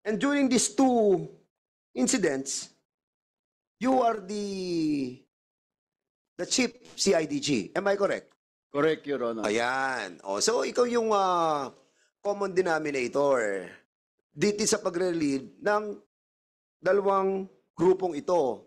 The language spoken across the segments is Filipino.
And during these two incidents, you are the chief CIDG. Am I correct? Correct, Your Honor. Ayan. O, so ikaw yung common denominator dito sa pag-relieve ng dalawang grupong ito.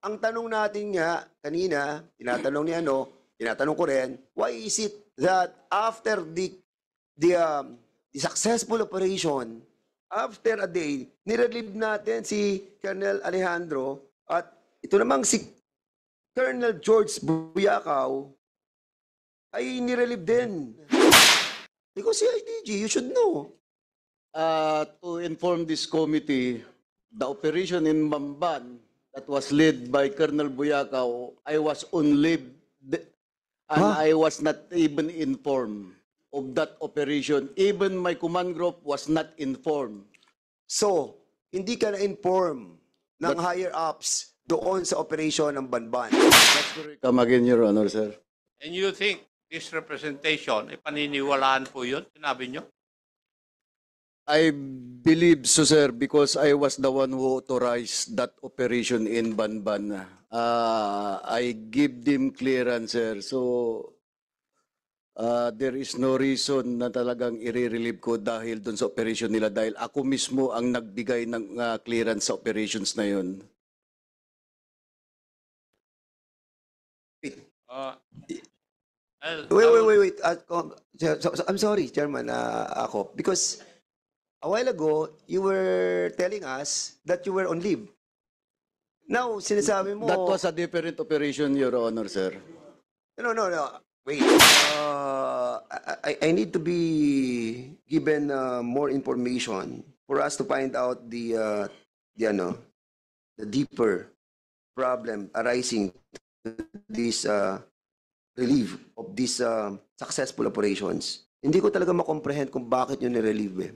Ang tanong natin nga kanina, tinatanong ko rin, why is it that after the successful operation, after a day, nirelieve natin si Colonel Alejandro at ito namang si Colonel George Buyakaw ay nirelieve din. Because CIDG, you should know. To inform this committee, the operation in Bamban that was led by Colonel Buyakaw, I was on leave and I was not even informed of that operation. Even my command group was not informed. So, hindi ka na-inform ng higher-ups doon sa operation ng Banban. That's correct. Come again, Your Honor, sir. And you think this representation, paniniwalaan po yun? Sinabi nyo? I believe so, sir, because I was the one who authorized that operation in Banban. I give them clearance, sir. So, there is no reason na talagang i-relieve ko dahil doon sa operation nila dahil ako mismo ang nagbigay ng clearance sa operations na yun. Wait. I'm sorry, Chairman, ako. Because a while ago, you were telling us that you were on leave. Now, sinasabi mo... That was a different operation, Your Honor, sir. No. Wait. I need to be given more information for us to find out the deeper problem arising to this relief of these successful operations. Hindi ko talaga makomprehend kung bakit yun nirelieve eh.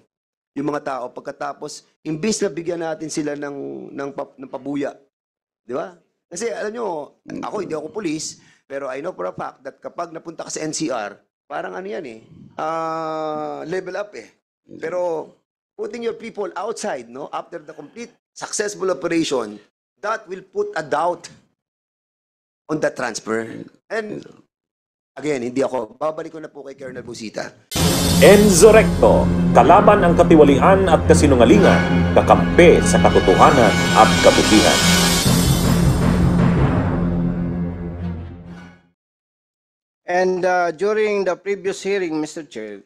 Yung mga tao, pagkatapos, imbis na bigyan natin sila ng pabuya. Di ba? Kasi alam nyo, ako hindi ako police, pero I know for a fact that kapag napunta ka sa NCR, parang ano yan eh, level up eh. Pero putting your people outside, no, after the complete successful operation, that will put a doubt on that transfer. And again, hindi ako. Babalik ko na po kay Colonel Busita. Enzo Recto, kalaban ang katiwalian at kasinungalingan, kakampi sa katotohanan at kabutihan. And during the previous hearing, Mr. Chair,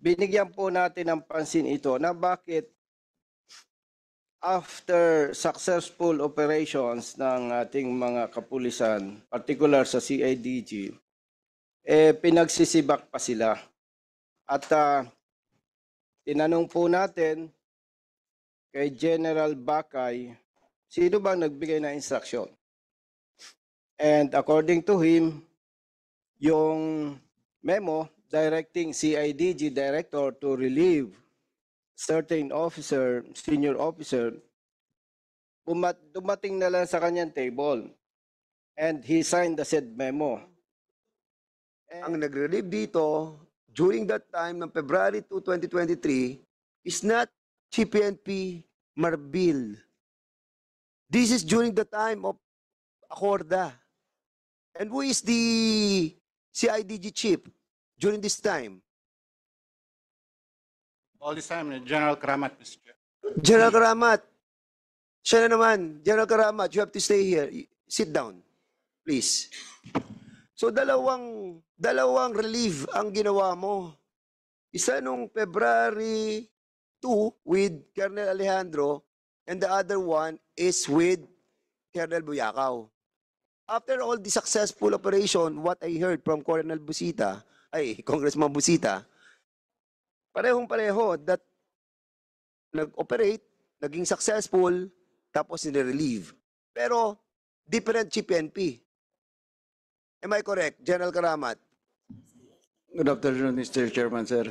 binigyan po natin ng pansin ito na bakit after successful operations ng ating mga kapulisan, particular sa CIDG, pinagsisibak pa sila. At tinanong po natin kay General Bakay, sino bang nagbigay ng instruction? And according to him, yung memo directing CIDG director to relieve certain officer, senior officer, dumating na lang sa kanyang table. And he signed the said memo. Ang nagre-relieve dito, during that time ng February 2, 2023, is not CPNP Marbil. This is during the time of Acorda. And who is the CIDG chief during this time? All this time, General Karamat, Mr. Chair. General Karamat. Siya na naman. General Karamat, you have to stay here. Sit down, please. So dalawang relief ang ginawa mo. Isa nung February 2 with Colonel Alejandro and the other one is with Colonel Buyakaw. After all the successful operation, what I heard from Congressman Busita, parehong-pareho that nag-operate, naging successful, tapos nire-relieve. Pero, different CPNP. Am I correct, General Karamat? Good afternoon, Mr. Chairman, sir.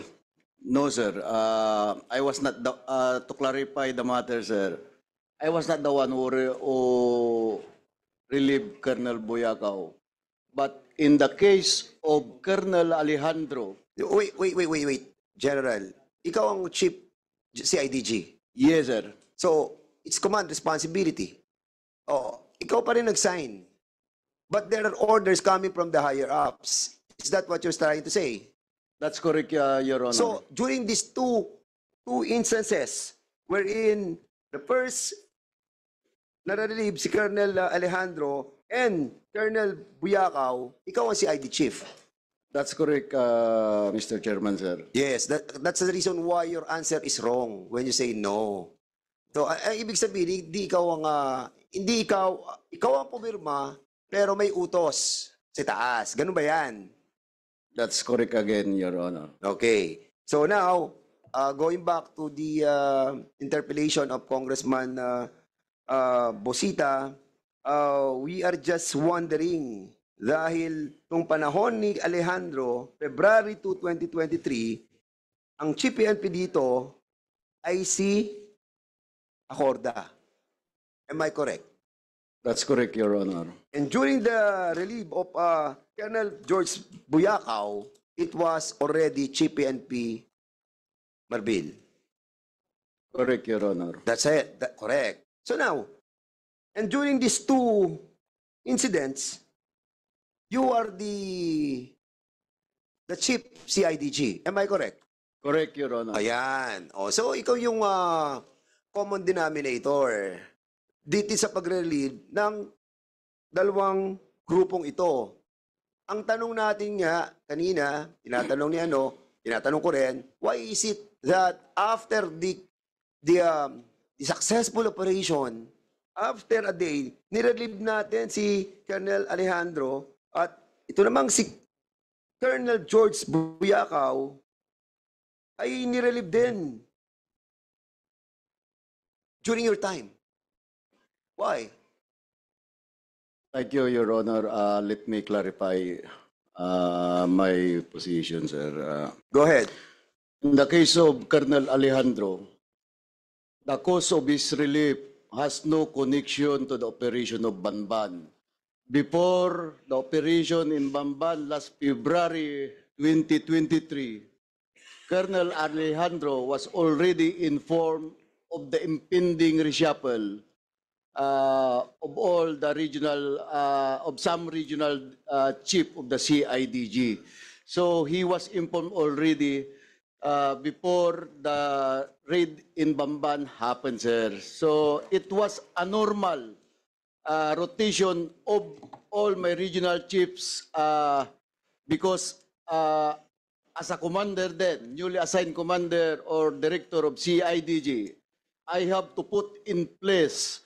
No, sir. I was not to clarify the matter, sir. I was not the one who relieved Colonel Buyakaw. But in the case of Colonel Alejandro... Wait. General, ikaw ang chief CIDG. Yes, sir. So, it's command responsibility. Oh, ikaw pa rin nag-sign. But there are orders coming from the higher ups. Is that what you're trying to say? That's correct, Your Honor. So, during these two instances wherein the first na-relieve si Colonel Alejandro and Colonel Buyakaw, ikaw ang CID chief. That's correct, Mr. Chairman, sir. Yes, that's the reason why your answer is wrong when you say no. So, ang ibig sabihin, hindi ikaw ang pumirma, pero may utos sa taas. Ganun ba yan? That's correct again, Your Honor. Okay. So now, going back to the interpellation of Congressman Bosita, we are just wondering, dahil nung panahon ni Alejandro, February 2, 2023, ang Chief PNP dito ay si Acorda. Am I correct? That's correct, Your Honor. And during the relief of Colonel George Buyakaw, it was already Chief PNP Marbil. Correct, Your Honor. That's it. Correct. So now, and during these two incidents, you are the chief CIDG. Am I correct? Correct, Your Honor. Ayan. O, so ikaw yung common denominator dito sa pag-relieve ng dalawang grupong ito. Ang tanong natin nga kanina, tinatanong ko rin, why is it that after the successful operation, after a day, nirelieve natin si Colonel Alejandro at ito namang si Colonel George Buyakaw ay nirelieve din during your time. Why? Thank you, Your Honor. Let me clarify my position, sir. Go ahead. In the case of Colonel Alejandro, the cause of his relief has no connection to the operation of Banban. Before the operation in Banban last February 2023, Colonel Alejandro was already informed of the impending reshuffle of all the regional, of some regional chief of the CIDG. So he was informed already before the raid in Bamban happened, sir. So it was a normal rotation of all my regional chiefs because as a commander then, newly assigned commander or director of CIDG, I have to put in place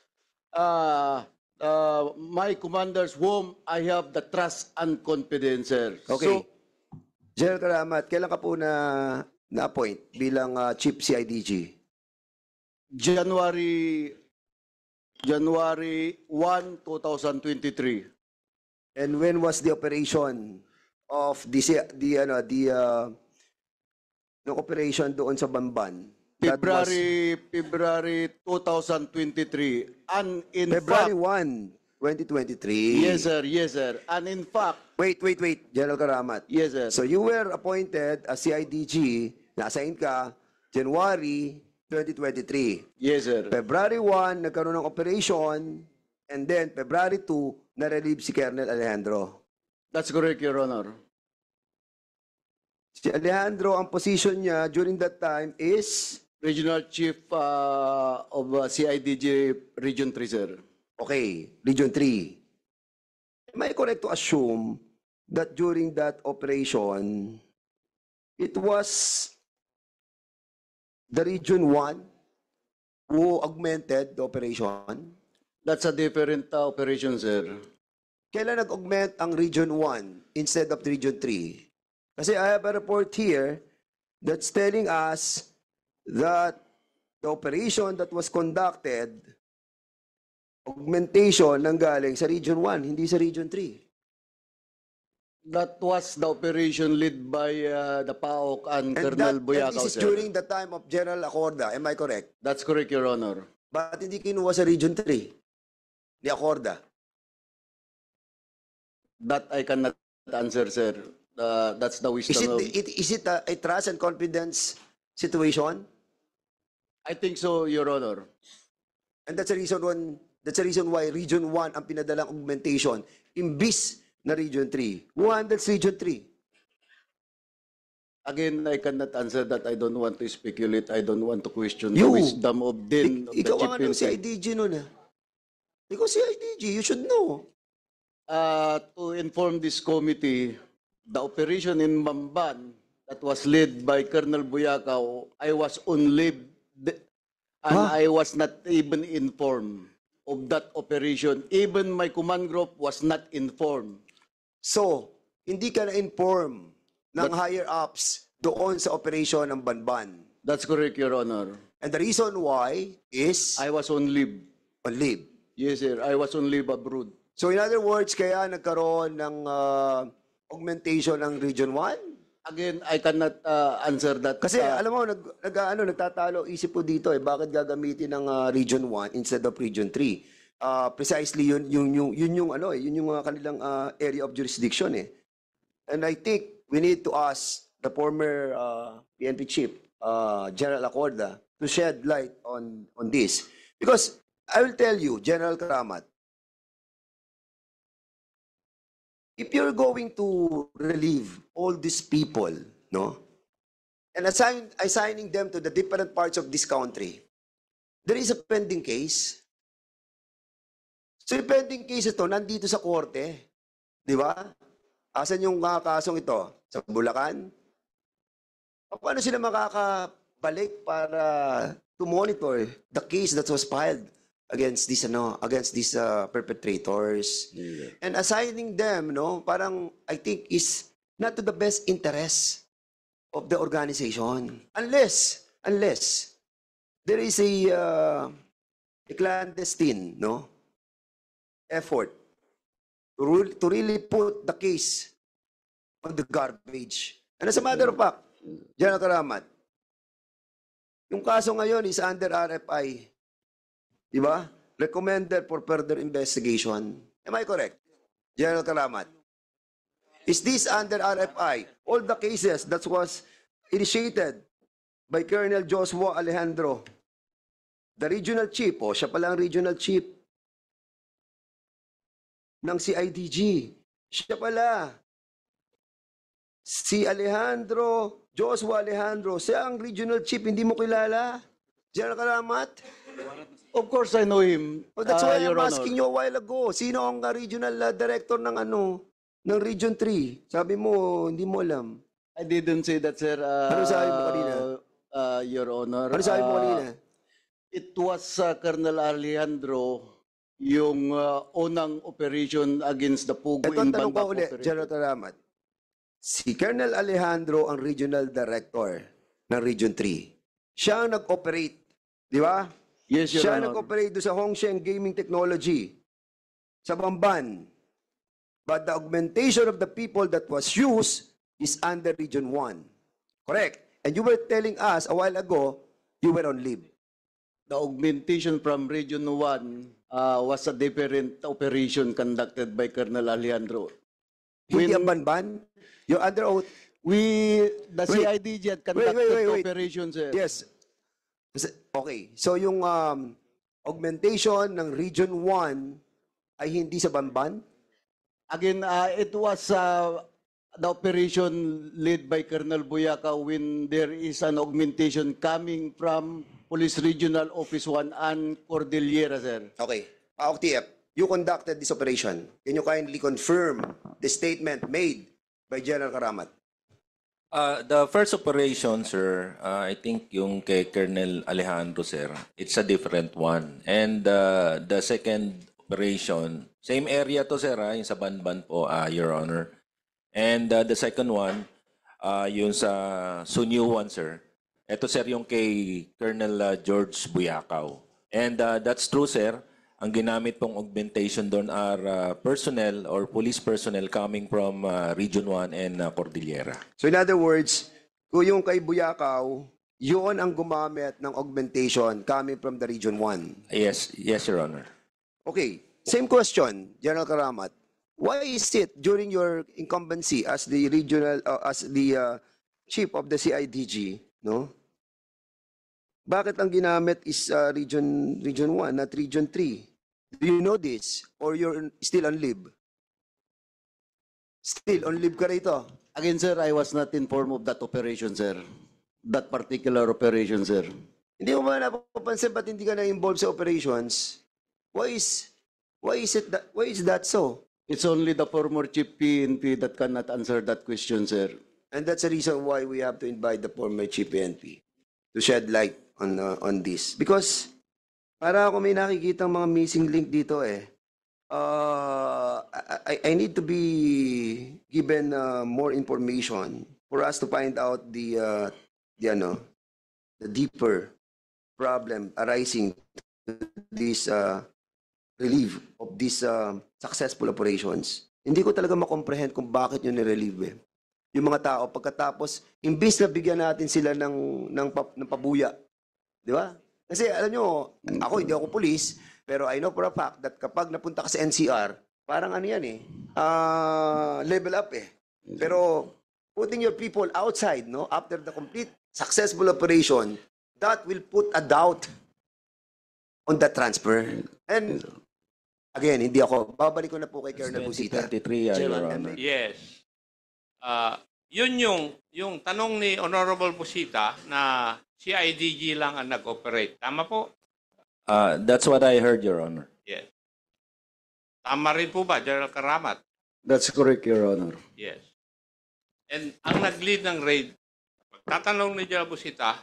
my commanders whom I have the trust and confidence, sir. Okay. So, General Karamat, kailan ka po na-appoint bilang Chief CIDG? January 1, 2023. And when was the operation of the operation doon sa Bamban? That was February 2023. And in February fact, 1, 2023. yes, sir. Yes, sir. And in fact, Wait, General Karamat. yes, sir. So you were appointed as CIDG, na-assign ka January 2023. Yes, sir. February 1, nagkaroon ng operation, and then February 2, na-relieve si Colonel Alejandro. That's correct, Your Honor. Si Alejandro, ang position niya during that time is, Regional Chief of CIDG Region 3, sir. okay, Region 3. Am I correct to assume that during that operation, it was the Region 1 who augmented the operation? That's a different operation, sir. Kailan nag-augment ang Region 1 instead of the Region 3? Kasi I have a report here that's telling us that the operation that was conducted, augmentation nanggaling sa Region 1, hindi sa Region 3. That was the operation led by the PAOK and Colonel Buyakaw, this is sir. during the time of General Acorda, am I correct? That's correct, Your Honor. Ba't hindi kinuha sa Region 3 ni Acorda? That I cannot answer, sir. That's the wisdom of... Is it a trust and confidence situation? I think so, Your Honor. And that's the reason why Region 1 ang pinadalang augmentation imbis na Region 3. Who handles Region 3? Again, I cannot answer that. I don't want to speculate. I don't want to question You. the wisdom of Din. of the Ikaw chief ang ano, in chief. CIDG nun ah. Ikaw CIDG, you should know. To inform this committee, the operation in Bamban that was led by Colonel Buyakaw, I was on leave and Huh? I was not even informed of that operation. Even my command group was not informed. So, hindi ka na-inform ng higher-ups doon sa operation ng Banban. That's correct, Your Honor. And the reason why is I was on leave. on leave. Yes, sir. I was on leave abroad. So in other words, kaya nagkaroon ng augmentation ng Region 1? Again, I cannot answer that. Kasi alam mo, nagtatalo isip po dito eh, bakit gagamitin ng Region 1 instead of Region 3? Precisely yun yung kanilang area of jurisdiction eh. And I think we need to ask the former PNP chief, General Acorda, to shed light on this. Because I will tell you, General Karamat, if you're going to relieve all these people, no, and assigning them to the different parts of this country, there is a pending case. So yung pending case ito, nandito sa korte, di ba? Asan yung kasong ito? Sa Bulacan? Paano sila makakabalik para to monitor the case that was filed against these perpetrators? Yeah. And assigning them, no, parang I think is not to the best interest of the organization. Unless there is a clandestine, no, effort to really put the case on the garbage. And as a matter of fact, General Karamat, yung kaso ngayon is under RFI. Di ba? Recommended for further investigation. Am I correct? General Karamat. Is this under RFI? All the cases that was initiated by Colonel Joshua Alejandro, the regional chief, siya pala ang regional chief ng CIDG. Siya pala. Si Joshua Alejandro, siya ang regional chief, hindi mo kilala? General Karamat? Of course, I know him. Oh, that's why Your I'm Honor. asking you a while ago. Sino ang regional director ng ng Region 3? Sabi mo, hindi mo alam. I didn't say that, sir. Ano sabi mo kanina? Your Honor. Ano sabi mo kanina? It was Colonel Alejandro, yung unang operation against the Pugo Ito ang in tanong ko Banda ulit, operation. General Karamat. Si Colonel Alejandro ang regional director ng Region 3. Siya ang nag-operate. Di ba? Yes, Your Siya Honor. nag-operate doon sa Hongsheng Gaming Technology sa Bamban. But the augmentation of the people that was used is under Region 1. Correct. And you were telling us a while ago, you were on leave. The augmentation from Region 1 was a different operation conducted by Colonel Alejandro. Hindi When- ang Banban? You're under oath. The Wait. CIDG had conducted wait. operations, sir. Yes. Okay. So yung augmentation ng Region 1 ay hindi sa Banban? Again, it was the operation led by Colonel Buyaka when there is an augmentation coming from Police Regional Office 1 and Cordillera, sir. Okay. OCTF, you conducted this operation. Can you kindly confirm the statement made by General Karamat? The first operation, sir, I think yung kay Colonel Alejandro, sir, it's a different one. And the second operation, same area to, sir, yung sa Banban po, Your Honor. And the second one, yung sa Sunyu one, sir. Ito, sir, yung kay Colonel George Buyakaw. And that's true, sir. Ang ginamit pong augmentation doon are personnel or police personnel coming from Region 1 and Cordillera. So in other words, kung yung kay Buyakaw, yun ang gumamit ng augmentation coming from the Region 1. Yes, Your Honor. Okay. Same question, General Karamat. Why is it during your incumbency as the regional, chief of the CIDG, no? bakit ang ginamit is region 1, not region 3? Do you know this? Or you're still on leave? Still on leave ka rito? Again, sir, I was not informed of that operation, sir. That particular operation, sir. Hindi mo ba napapansin ba't hindi ka na-involved sa operations? Why is that so? It's only the former chief PNP that cannot answer that question, sir. And that's the reason why we have to invite the former chief PNP to shed light on this. Because para ako may nakikita mga missing link dito eh. I need to be given more information for us to find out the deeper problem arising to this relief of these successful operations. Hindi ko talaga makomprehend kung bakit yun ni-relieve eh. Yung mga tao, pagkatapos, imbis na bigyan natin sila ng pabuya. Di ba? Kasi alam nyo, ako hindi ako pulis, pero I know for a fact that kapag napunta ka sa NCR, parang ano yan eh, level up eh. Pero putting your people outside, no, after the complete successful operation, that will put a doubt on that transfer. And again, hindi ako, babalik ko na po kay Colonel Busita. 2023, Your Honor. Yes. Yun yung tanong ni Honorable Busita na CIDG lang ang nag-operate. Tama po? That's what I heard, Your Honor. Yes. Tama rin po ba, General Karamat? That's correct, Your Honor. Yes. And ang nag-lead ng raid, pagtatanong ni General Busita,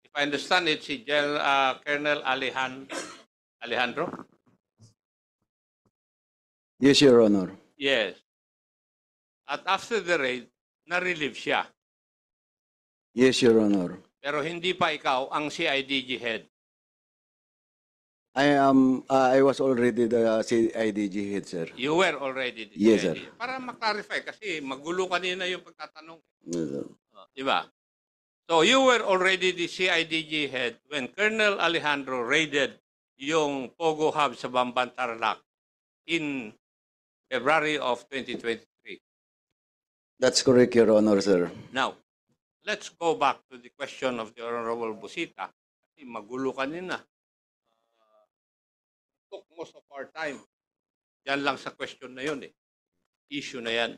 if I understand it, si Colonel Alejandro? Yes, Your Honor. Yes. At after the raid, na-relieve siya. Yes, Your Honor. Pero hindi pa ikaw ang CIDG head. I was already the CIDG head, sir. You were already the Yes, CIDG. Para maklarify kasi magulo kanina yung pagtatanong. Yes, sir. Di ba? So you were already the CIDG head when Colonel Alejandro raided yung Pogo Hub sa Bamban Tarlac in February of 2023. That's correct, Your Honor, sir. Now, let's go back to the question of the Honorable Busita. Kasi magulo kanina. Took most of our time. Yan lang sa question na yun eh. Issue na yan.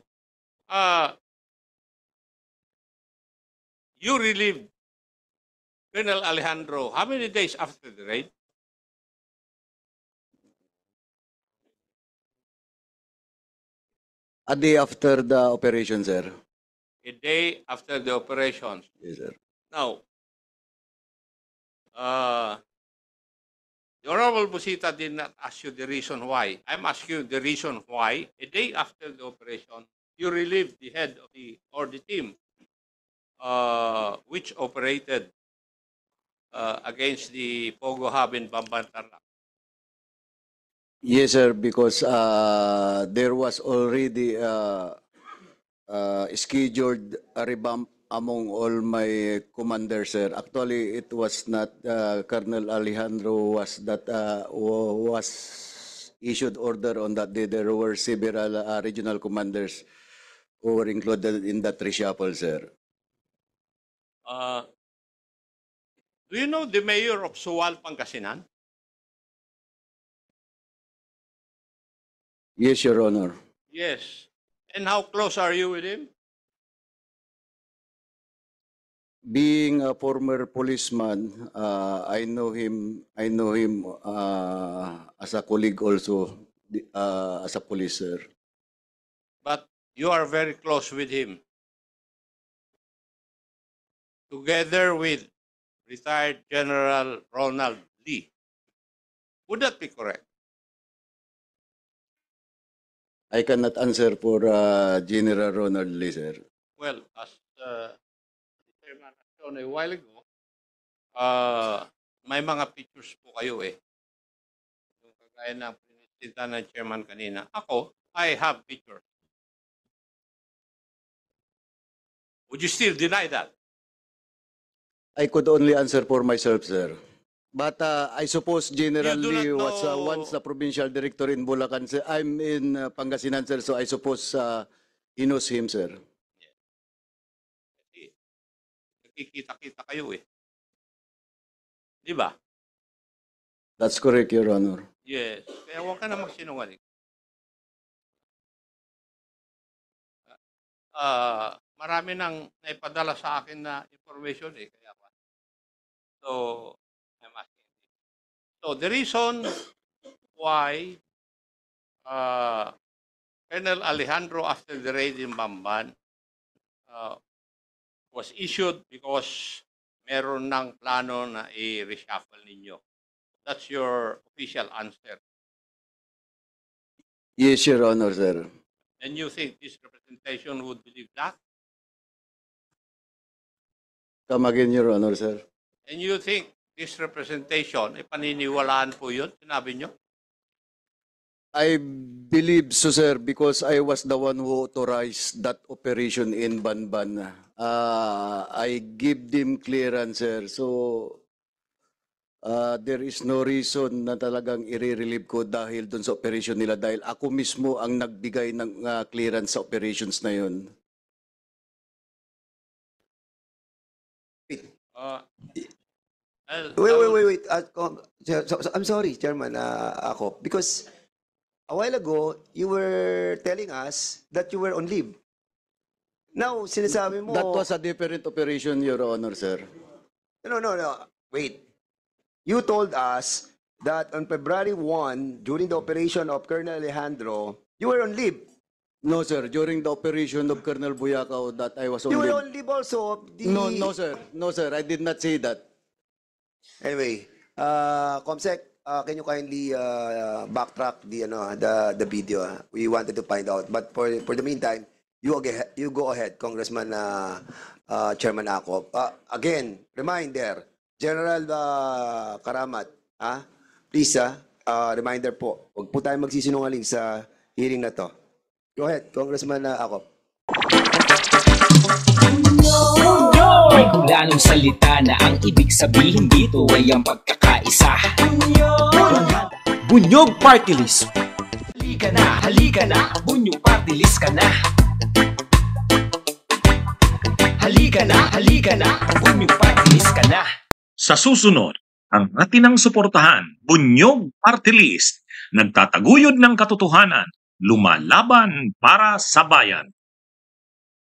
You relieved Colonel Alejandro how many days after the raid? A day after the operation, sir. A day after the operations. Yes, sir. Now, the Honorable Busita did not ask you the reason why. I'm asking you the reason why a day after the operation, you relieved the head of the team which operated against the Pogo Hub in Bamban Tarlac. Yes, sir, because there was already scheduled a revamp among all my commanders, sir. Actually, it was not Colonel Alejandro was issued order on that day. There were several regional commanders who were included in that reshuffle, sir. Do you know the mayor of Suwal, Pangasinan? Yes, Your Honor. Yes. And how close are you with him? Being a former policeman, I know him as a colleague also, as a police, sir. But you are very close with him. Together with retired General Ronald Lee. Would that be correct? I cannot answer for General Ronald Lee, sir. Well, as the chairman has shown a while ago, may mga pictures po kayo eh. Yung kagaya ng pinisita ng chairman kanina. Ako, I have pictures. Would you still deny that? I could only answer for myself, sir. But I suppose General You do Lee not was know- once the provincial director in Bulacan, sir. I'm in Pangasinan, sir, so I suppose he knows him, sir. Kasi nakikita-kita kayo eh. Di ba? That's correct, Your Honor. Yes. Kaya huwag ka na magsinungaling. Marami nang naipadala sa akin na information eh. Kaya pa. So, I'm asking. So, the reason why Colonel Alejandro, after the raid in Bamban, was issued because meron ng plano na i-reshuffle ninyo. That's your official answer. Yes, Your Honor, sir. And you think this representation would believe that? Come again, Your Honor, sir. And you think this representation, paniniwalaan po yun? Sinabi nyo? I believe so, sir, because I was the one who authorized that operation in Banban. I give them clearance, sir. So, there is no reason na talagang i-relieve ko dahil dun sa operation nila dahil ako mismo ang nagbigay ng clearance sa operations na yun. Wait. I'm sorry, Chairman, ako. Because a while ago, you were telling us that you were on leave. Now, sinasabi mo... That was a different operation, Your Honor, sir. No. Wait. You told us that on February 1, during the operation of Colonel Alejandro, you were on leave. No, sir. During the operation of Colonel Buyakaw that I was on You were leave. on leave also. No, sir. No, sir. I did not say that. Anyway, Comsec, can you kindly backtrack the video? We wanted to find out. But for the meantime, you go ahead, Congressman Chairman Akop. Again, reminder, General Karamat, please, reminder po, huwag po tayo magsisinungaling sa hearing na to. Go ahead, Congressman Akop. May hulanong salita na ang ibig sabihin dito ay ang pagkakaisa. Bunyog Party List. Halika na, Bunyog Party List ka na. Halika na, Bunyog Party List ka na. Sa susunod, ang atinang suportahan, Bunyog Party List, nagtataguyod ng katotohanan, lumalaban para sa bayan.